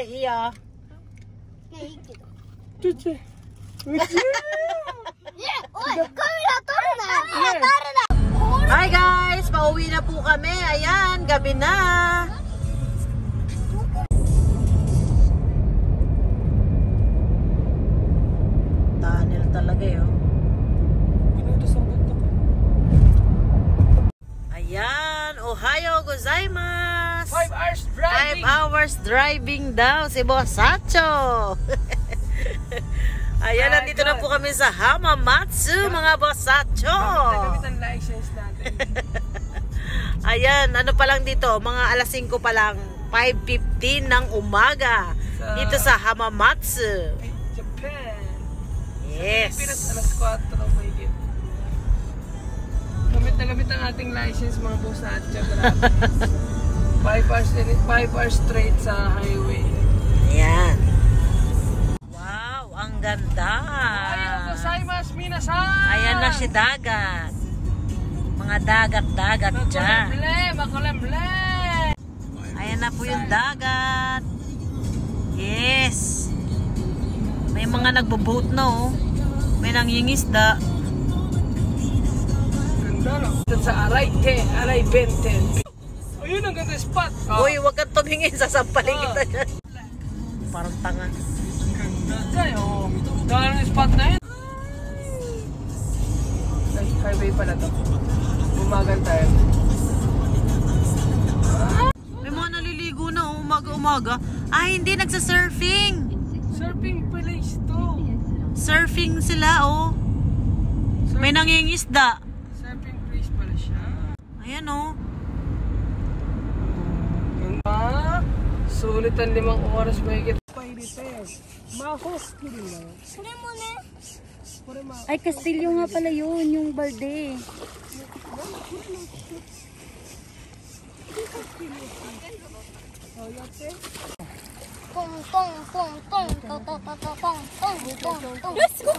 iya. Hi guys, pauwi na po kami. Ayan, gabi na. Tunnel talaga yun. Ayan, Ohio gozaimasu. 5 hours driving. 5 hours driving daw si Boss Sacho. Ayan, nandito na po kami sa Hamamatsu, mga Boss Sacho. Gamit ang license natin. Ayan, ano pa lang dito, mga alas 5 pa lang, 5:15 ng umaga. Dito sa Hamamatsu. Japan. Yes. Pilipinas, alas 4 may git. Gamit na gamit ang ating license, mga Boss Sacho. 5 hours straight sa highway. Ayan. Wow, ang ganda. Ayaw gozaimasu minasan. Ayan na si dagat. Mga dagat-dagat dyan. Makulemble. Ayan na po yung dagat. Yes. May mga nagbo-boat na oh. May nangingisda. Ganda no? Sa Aray 20. Ayun ang ganda spot. Uy, huwag kang tumingin, sasampalin kita dyan. Parang tanga. Ganda dyan oh. Ganda yung spot na yun. Highway pala to. Bumagal tayo. May mga naliligo na oh, umaga-umaga. Ay, hindi, nagsa-surfing. Surfing place to. Surfing sila oh. May nangingisda. Surfing place pala siya. Ayan oh. Ganda. Sulit ang 5 oras mahigit. Pahilites. Mahos kiri na. Kuri mo na. Ay, Castillo nga pala yun, yung balde. Pong pong pong pong to to to to pong pong pong pong. Let's go.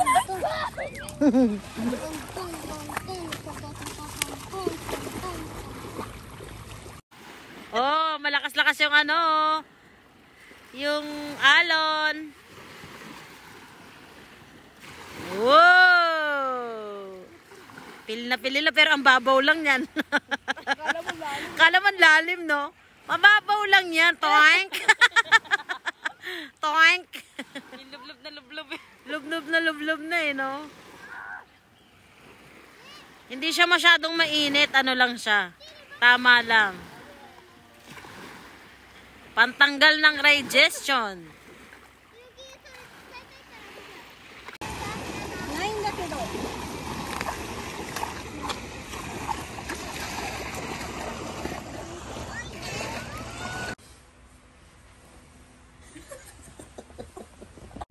Oh, malakas-lakas yung ano, yung alon. Wow! Pili na pero ang babaw lang yan. Kala mo lalim, no? Mababaw lang yan, toink. Toink. Lublob na lublob. Lublob na lublob na eh, no? Hindi siya masyadong mainit, ano lang siya. Tama lang. Pantanggal ng digestion.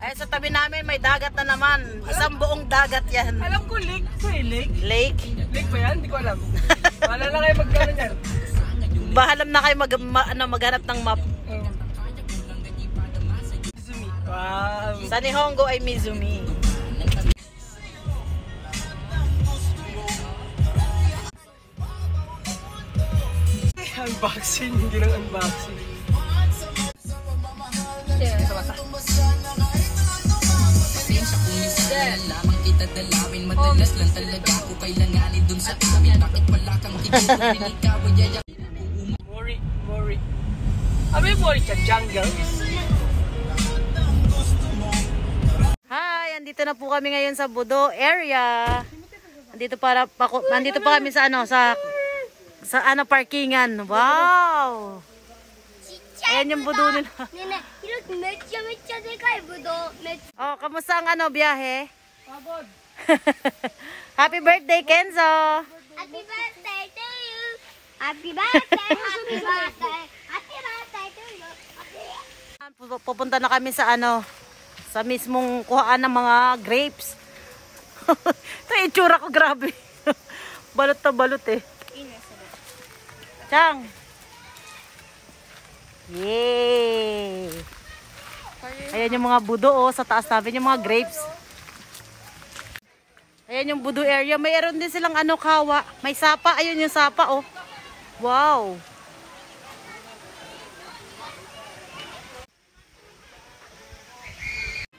Ay, sa tabi namin may dagat na naman. Isang buong dagat yan. Alam ko lake to eh. Lake? Lake? Lake ba yan? Hindi ko alam. Bahala na kayo magkano yan. Bahalam na kayo maghanap ng map. Mizumi. Wow. Sa Nihongo ay Mizumi. Unboxing. Hindi lang unboxing. Sa mata. Lamang kita dalawin madalas lang talaga ako kailanganin dun sa amin. Bakit wala kang kikinig ikaw ay Mori. May mori ka jungle. Hi, andito na po kami ngayon sa Budo area. Andito pa kami sa parkingan. Wow! Ayan yung budo nila. Oh, kamusta ang biyahe? Pagod. Happy birthday, Kenzo! Happy birthday to you. Happy birthday, happy birthday. Happy birthday to you. Pupunta na kami sa sa mismong kuhaan ng mga grapes. Ito yung itsura ko, grabe. Balot na balot eh. Chang! Yay! Ayan yung mga budo sa taas namin, yung mga grapes. Ayan yung budo area. Mayroon din silang kawa. May sapa. Ayun yung sapa oh. Wow!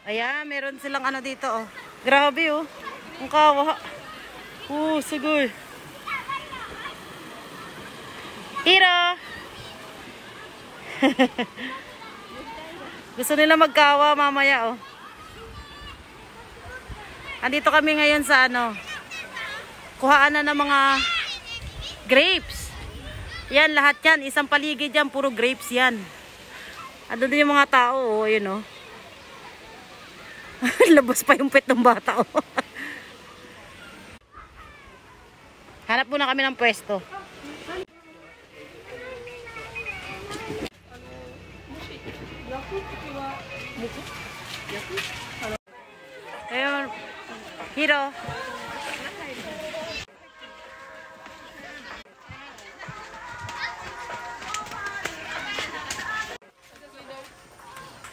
Ayan, meron silang ano dito, oh. Grabe, oh. Ang kawa. Sige. Hiro! Gusto nila magkawa mamaya, oh. Andito kami ngayon sa ano, kuhaan na ng mga grapes. Yan, lahat yan. Isang paligid yan, puro grapes yan. Andun din yung mga tao, oh. Yun, oh. Labas pa yung pet ng bata, oh. Hanap muna kami ng pwesto. Ayun. Hiro.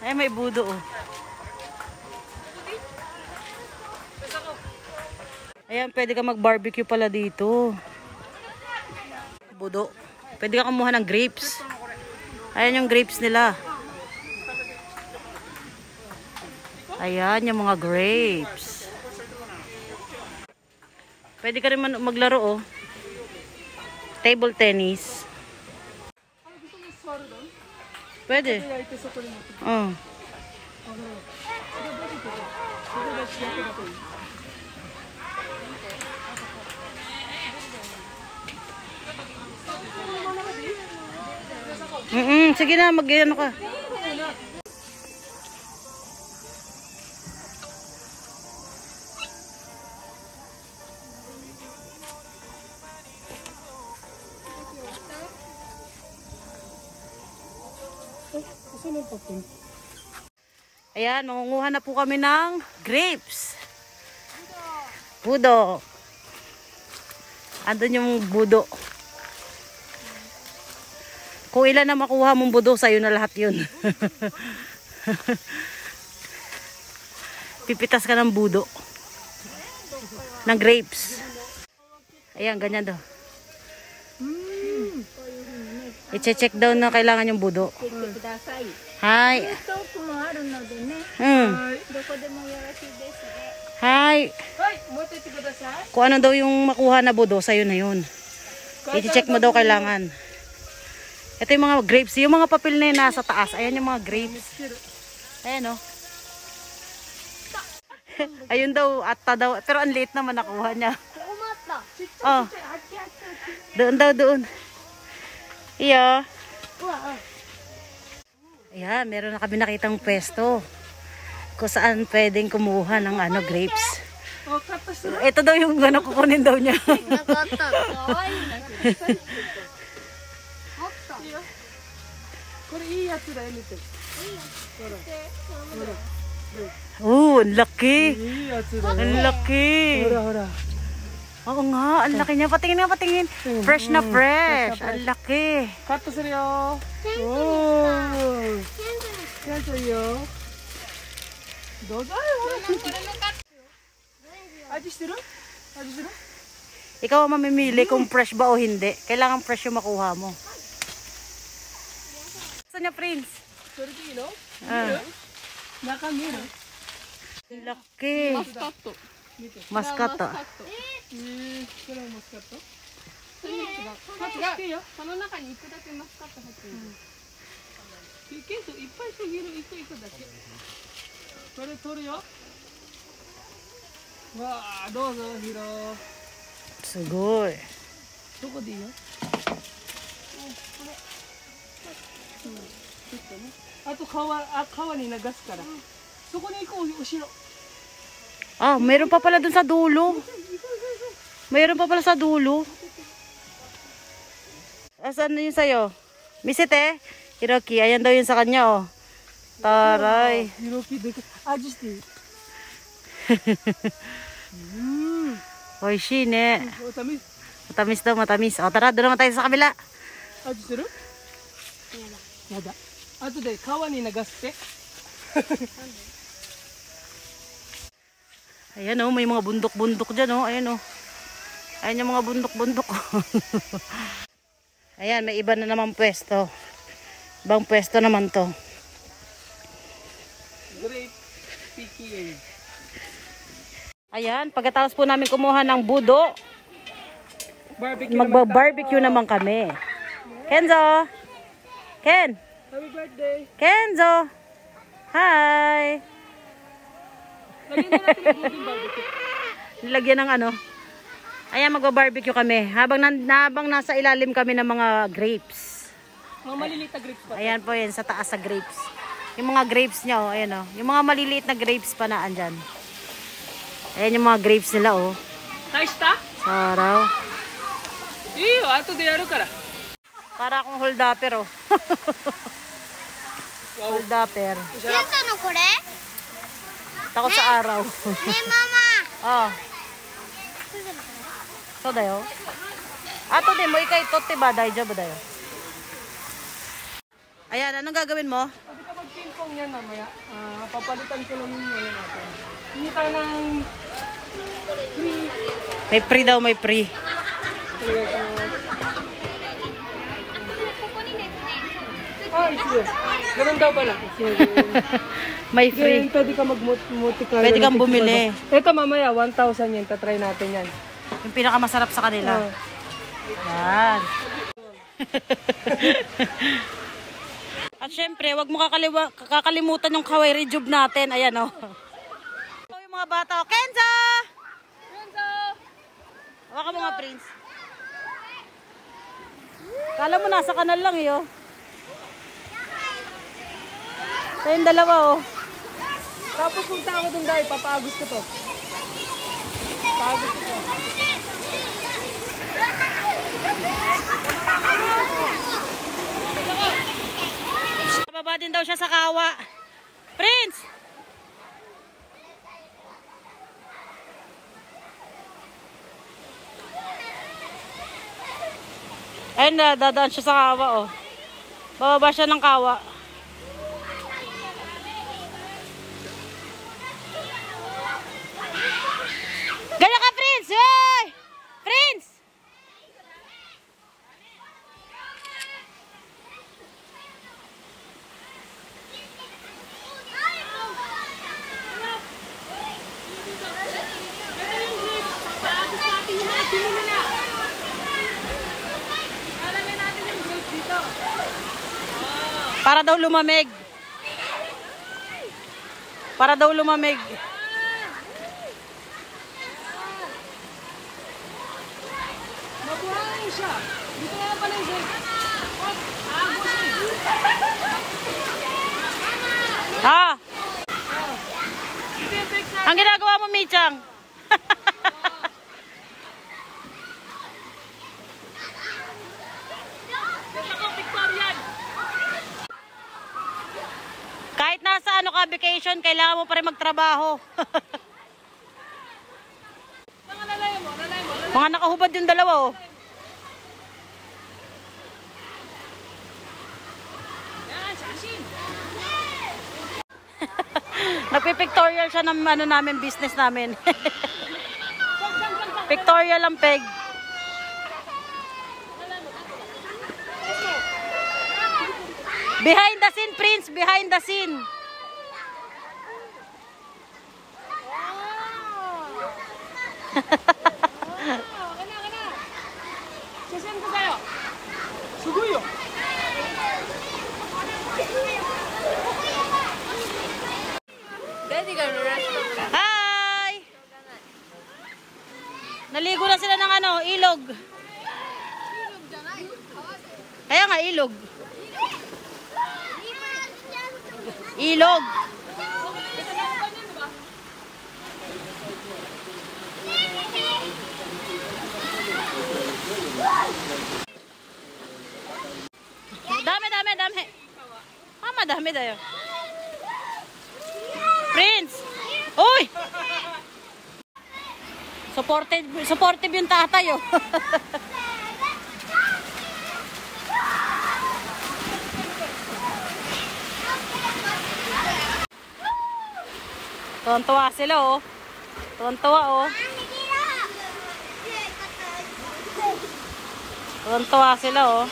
Ay, may budo, oh. Ayan, pwede ka mag-barbecue pala dito. Budo. Pwede ka kumuha ng grapes. Ayan yung grapes nila. Ayan yung mga grapes. Pwede ka rin maglaro, oh. Table tennis. Pwede. Oh. Sige na, mag-ano ka. Ayan, mangunguha na po kami ng grapes. Budo. Andun yung budo. Kung ilan na makuha mong budo, sa'yo na lahat yun. Pipitas ka ng budo. Ng grapes. Ayan, ganyan daw. I-check daw na kailangan yung budo. Hi. Hi. Kung ano daw yung makuha na budo, sa'yo na yun. I-check mo daw kailangan. Ito yung mga grapes. Yung mga papel na yun nasa taas. Ayan yung mga grapes. Ayan, oh. Ayun daw, atta daw. Pero ang late naman nakuha niya. Oh. Doon daw, doon. Iya. Ayan, meron na kami nakitang pwesto. Kung saan pwedeng kumuha ng ano, grapes. Ito daw yung ano, kukunin daw niya. Ang laki. Ang laki. Oo nga, ang laki niya. Patingin nga, patingin. Fresh na fresh. Ang laki. Cutするよ. Oh. Cut するよ. どうぞ。味してる? 味してる? Ikaw ang mamimili kung fresh ba o hindi. Kailangan fresh yung makuha mo. Saan niya, Prince? Nakamira. Laki. Mascot. Sugoi. どこでいいよ。あと川に流すから。そこに行こう、後ろ。Ah, meron pa pala dun sa dulo. Meron pa pala sa dulo. Asan na yun sa'yo? Misite? Hiroki, ayan daw yun sa kanya, oh. Taray. Hiroki, ajiしていい。Oishi ne. タミス。 Matamis daw, matamis. O tara, doon naman tayo sa kabila. 味する？やだ。後で川に流して。 Ayan, oh, may mga bundok-bundok dyan, oh. Ayan, oh. Ayan yung mga bundok-bundok. Ayan, may iba na naman pwesto. Ibang pwesto naman to. Grape. speaking. Ayan, pagkatapos po namin kumuha ng budo, Barbecue magba-barbecue naman kami. Kenzo! Ken! Happy birthday! Kenzo! Hi! Lagyan na natin yung budo barbecue. Nilagyan ng ano. Ayan, magba-barbecue kami. Habang nasa ilalim kami ng mga grapes. Mga maliliit na grapes pa. Ayan po yun, sa taas sa grapes. Yung mga grapes niya, oh, ayan oh. Yung mga maliliit na grapes pa na andyan. Ayan yung mga grapes nila, oh. Nice ta? Saraw. Iyo, ato de yaru kara. Para akong holdapper, oh. Holdapper. ユンタのこれ？ Takot sa araw. ねママ。 Oh. So dayo. Ato din mo ikay tote ba daijoubu dayo. Ayan, anong gagawin mo? Pwede ka mag-ping-pong yan mamaya. Papalitan ko lang yung yan natin. Hindi tayo ng free. May free daw, may free. Ay, sige. Ganun daw pala. May free. Pwede ka mag-multi-color. Pwede kang bumili. Ito mamaya, 1,000 yan. Tatry natin yan. Yung pinakamasarap sa kanila. Yan. At syempre, wag mo kakalimutan yung kawaii rejuve natin. Ayan, oh. Ito yung mga bata. Oh. Kenzo! Kenzo! Hawakan mo nga, Prince. Kala mo nasa kanal lang, eh, oh. Ito yung dalawa, oh. Tapos punta ako dun dahil, papaagos ko to. Papaagos ko to. Bababa din daw siya sa kawa. Prince! Ayun na, dadaan siya sa kawa, oh. Bababa siya ng kawa. Gala ka, Prince! Hoy! Prince! Para daw lumamig. Para daw lumamig. Mabuhay siya. Dito na pala yung agos Ha? Ang ginagawa mo, Michang? Kahit nasa ano ka vacation, kailangan mo pa rin magtrabaho. Mga nakahubad yung dalawa, oh. Nagpipictorial siya ng ano namin, business namin. Pictorial ang peg. Behind the scene, Prince. Behind the scene. Sasend ko kayo. Suguyo. Hi! Naligo na sila ng ano, ilog. Kaya nga, ilog. Ilog. Dami. Mama, dami tayo. Prince! Uy! Supportive yung tatay, oh. Tuwan-tuwa sila, oh. Tuwan-tuwa, oh. Tuwan-tuwa sila, oh.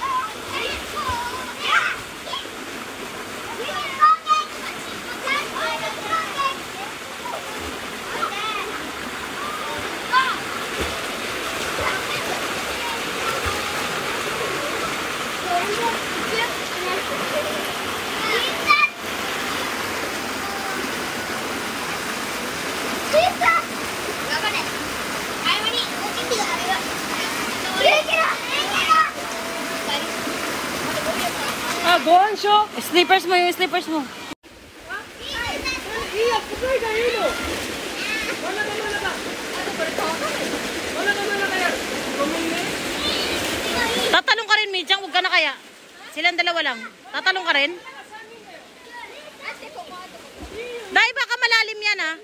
slippers mo, yung slippers mo. Tatalong ka rin, Mijang. Huwag ka na kaya. Silang dalawa lang. Tatalong ka rin. Dahil baka malalim yan, ha?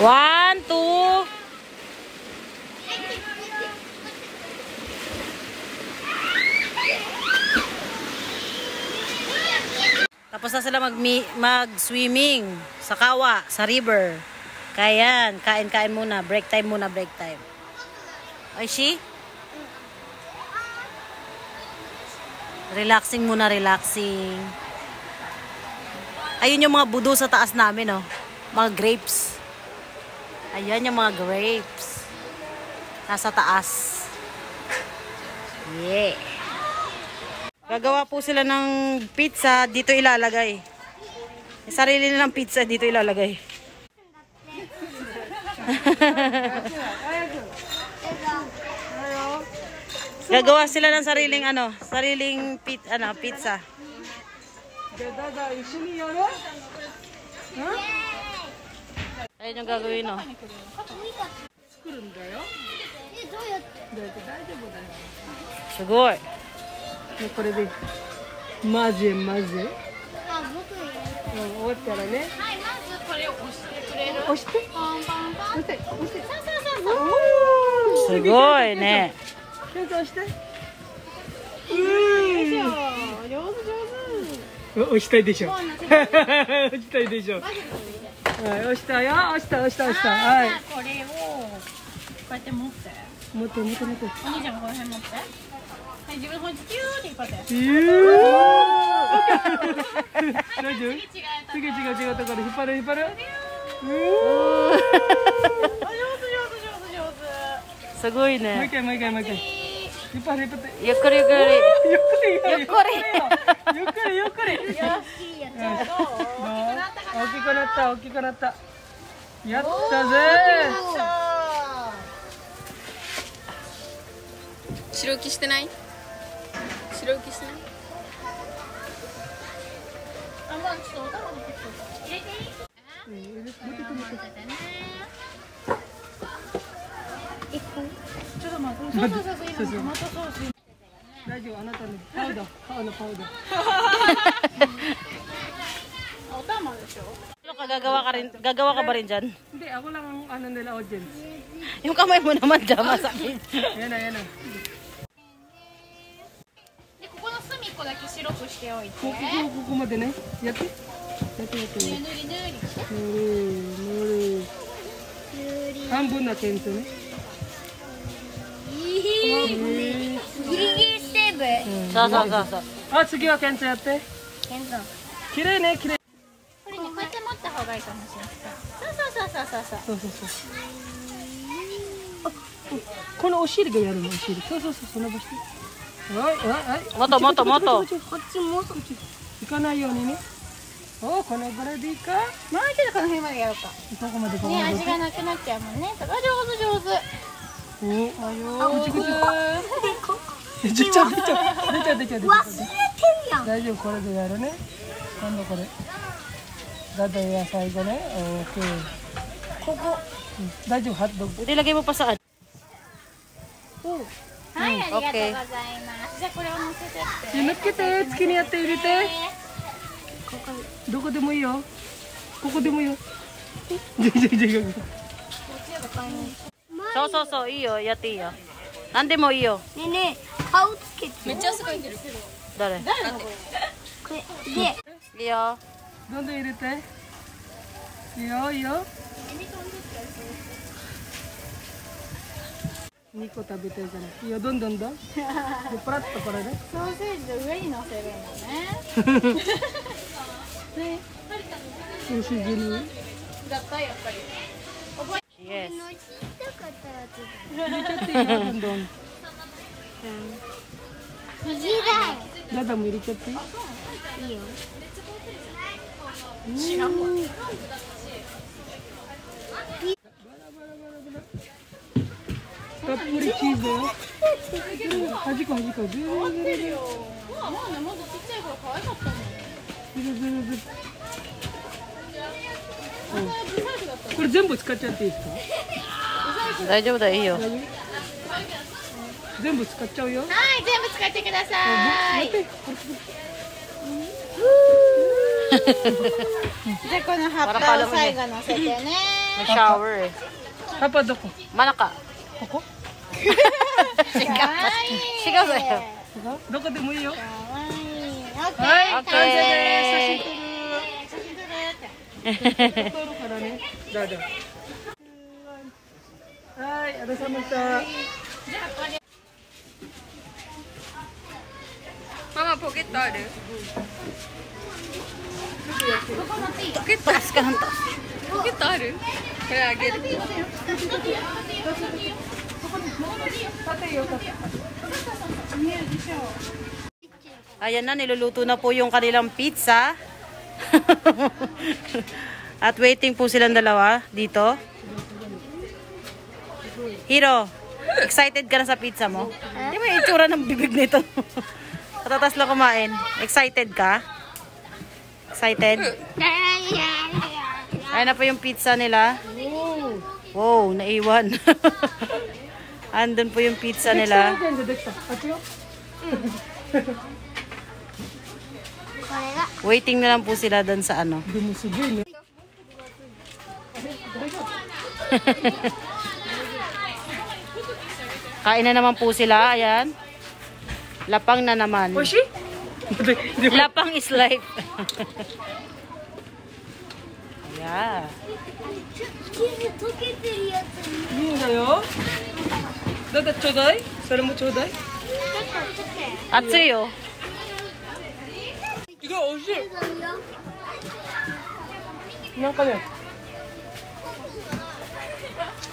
One, two. Tapos na sila mag-swimming sa kawa, sa river. Kaya yan, kain-kain muna. Break time muna, break time. Oishi? Relaxing muna, relaxing. Ayun yung mga budo sa taas namin, oh. Mga grapes. Ayan yung mga grapes. Nasa taas. Yeah. Gagawa po sila ng pizza. Dito ilalagay. Yung sarili nilang pizza dito ilalagay. Gagawa sila ng sariling pizza. Ayun yung gagawin, no? Sugar. これで混ぜ混ぜ。終わったらね。はい、まずこれを押してくれる。押して。パンパンパン。押して押して。そうそうそうそう。すごいね。ちょっと押して。よいしょ。上手上手。押したいでしょ。押したいでしょ。はい、押したよ。押した押した押した。はい。これをこうやって持って持って持って持って。お兄ちゃんこの辺持ってはい自分の方にキューって引っ張って大丈夫？違うところ引っ張る引っ張る。すごいもう一ね。回もう一回もう一回。引っ張る引っ張って。ゆっくりゆっくり。ゆっくりゆっくり。ゆっくりゆっくり。大きくなった大きくなった。やったぜ。白浮きしてない？白浮きしてない？あまあちょっとお玉に結構入れていいちょっと待ってそうそうそう今トマトソース大丈夫あなたのパウダー顔のパウダー。お玉でしょ Gagawa ka ba rin dyan? Hindi ako lang ang ano nila audience. Yung kamay mo naman dyan, masakit. Yan na yan na. でここの隅っこだけ白くしておいてここまでねやってやってやってぬりぬりぬり半分な剣とね。ギリギリセーブ。そうそうそうそう。あ次は剣とやって。ケント。綺麗ね綺麗。これねこうやって持った方がいいかもしれないそうそうそう。このお尻がやるのお尻。そう伸ばして。はい。もっともっともっと。こっちもう少し。行かないようにね。おこのぐらいでいいか。もうちょっとこの辺までやろうかここまでここねまで。味がなくなっちゃうもんね上手上手出ちゃう。忘れてるやん。大丈夫これでやるね。今度これ。だだや最後ね。オッケー。ここ。大丈夫ハットドッグ。 Ilagay mo pa saan? はいありがとうございますじゃあこれを乗せてって乗っけて月にやって入れて。どこでもいいよ。ここでもいいよ。そうそうそう、いいよ、やっていいよ。なんでもいいよ。ねえねえ、顔つけて。めっちゃ汗かいてる。誰？これで。いいよ。どんどん入れて。いいよいいよ。2個食べたいじゃない。いいよどんどん。でパラッとこれで。ソーセージを上に乗せるのね寿司汁。Yes. のちっちゃかったやつ入れちゃっていいよ、どんどん。だ。右だよ。ダダも入れちゃっていい。いいよ。たっぷりチーズだよ。端っこ端っこ。ずるずるずる。まあね、まだちっちゃい頃可愛かったもん。ずるずるずる。これ全部使っちゃっていいですか？大丈夫だよ、いいよ。全部使っちゃうよ。はい、全部使ってください。待って。で、この葉っぱを最後乗せてね。シャワー。パパどこ？真中。ここ？違うだよ。どこでもいいよ。オッケー。はい、完成ーです。写真撮るからね。だだ。はい、ありがとうございました。ママポケットある？ポケットしかなんと。ポケットある？これあげる。Ayan na, niluluto na po yung kanilang pizza. At waiting po silang dalawa dito. Hiro, excited ka na sa pizza mo? Di ba yung itsura ng bibig nito? Katatas lang kumain. Excited ka? Excited? Ayan na po yung pizza nila. Wow, naiwan. Andun po yung pizza nila. これが。 Waiting na lang po sila doon sa ano. Kain na naman po sila. Ayan. Lapang na naman. Lapang is life. Yeah. 溶けてるやつ。いいんだよ。だだちょうだい。それもちょうだい。熱いよ。いや、美味しい。なんかね。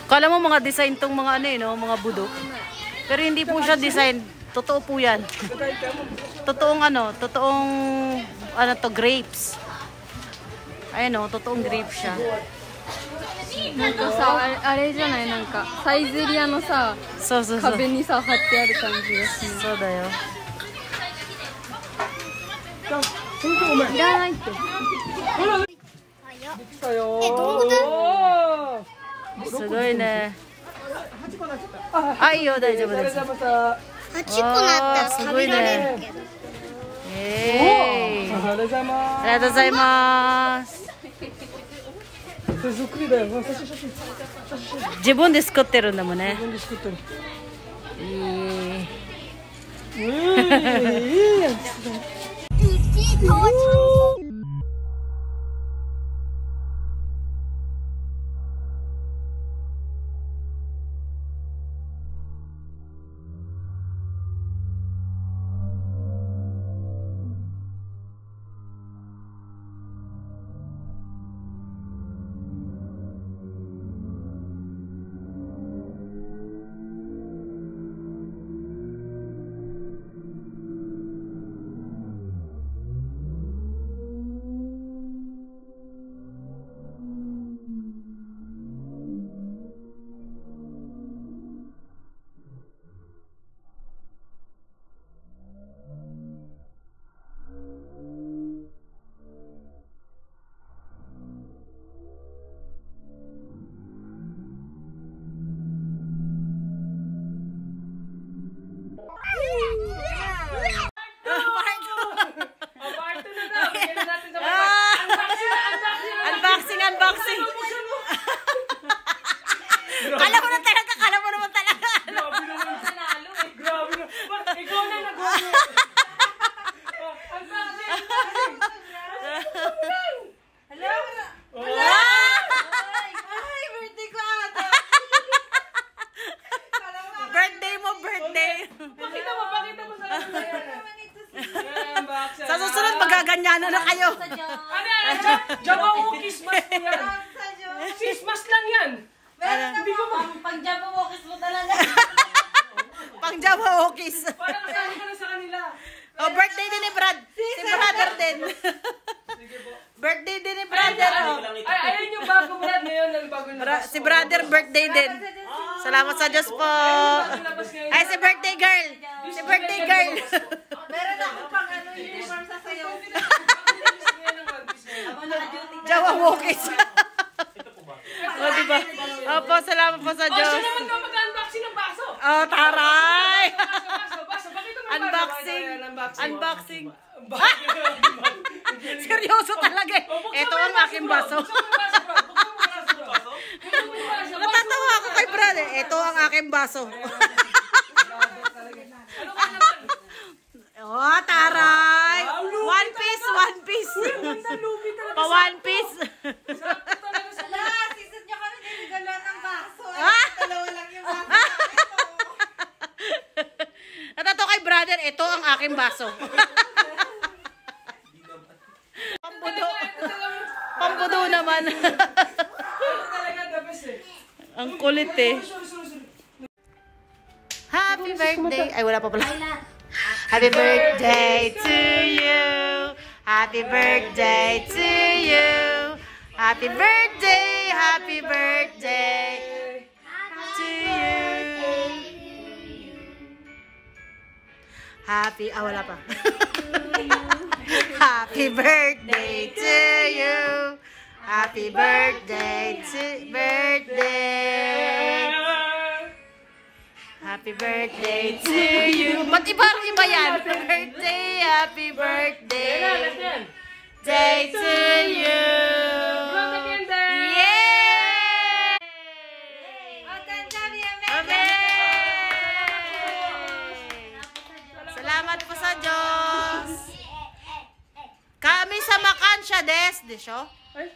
Kala mo mga design tong mga ano no, mga budok. Pero hindi po siya design. Totoo po 'yan. Totoong ano to grapes. Ayun no, totoong grapes siya. なんかさ、あれじゃない、なんかサイゼリアのさ、そうそうそう。壁にさ貼ってある感じですね。そうだよ。いらないって。すごいね。あ、いいよ、大丈夫です。8個なったら食べられるけど。ありがとうございます。自分で作ってるんだもんね。Unboxing! Kala mo naman talaga. Grabe naman. Grabe naman. Ikaw na nag-uwi. Hello? Ay, birthday ko ata. Birthday mo, birthday. Pakita mo sa akin. Sa susunod, magaganyanan na kayo. Ano Jawa Christmas mo yan. Christmas lang yan. Hindi ko pag-jump mo kiss mo talaga. Pang Jawa Okis. Parang kasama ka na sa kanila. Oh, birthday din ni Brad. Si brother din. Birthday din ni brother. Oh. Ay, ayun yung bago Brad ngayon. Ang bago na. Si brother birthday din. Salamat sa Diyos po. Ay, si birthday girl. Si birthday girl. Meron ako pang ano uniform sa sayo. Jawa Okis. O, diba? Opo, salamat po sa Oh, Diyos. siya naman ka mag-unboxing ng baso. Oh, taray! Baso. Bakit ito Unboxing. Unboxing. Unboxing. Seryoso talaga eh. Ito ang aking baso. Natatawa ako kay brother. Ito ang aking baso. Oh, taray! One piece, one piece. Pa one piece. Sisot niyo kami din gano'n ang baso. Ah! Dalawa lang yung baso. Natatawa kay brother. Ito ang aking baso. Pambudo. Pambudo naman. Talaga the best eh. Ang kulit eh. Happy birthday. Ay, wala pa pala. Happy birthday to you. Happy birthday to you. Happy birthday. Happy birthday to you. Happy, wala pa. Happy birthday to you. Happy birthday to birthday. Happy birthday to you. Ba't iba yan? Happy birthday, happy birthday. Day to you. Yay! Amen! Salamat po sa Diyos. Kami sa makansya des. Desyo?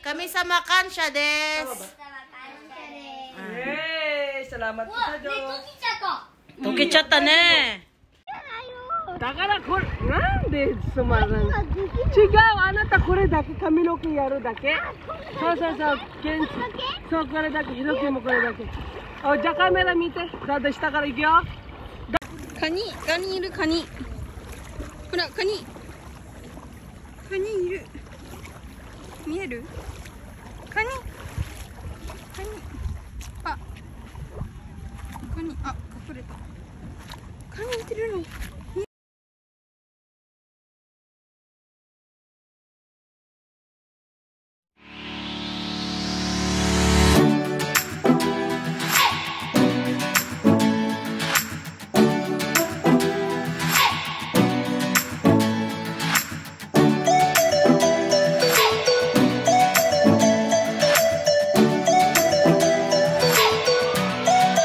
Kami sa makansya des. Yay! Salamat po sa Diyos. Tukichat ne. だからこれなんでつまらない違うあなたこれだけ髪の毛やるだけそうそうそうそうこれだけひろきもこれだけあじゃあカメラ見てだって下から行くよカニいるカニほらカニいる見える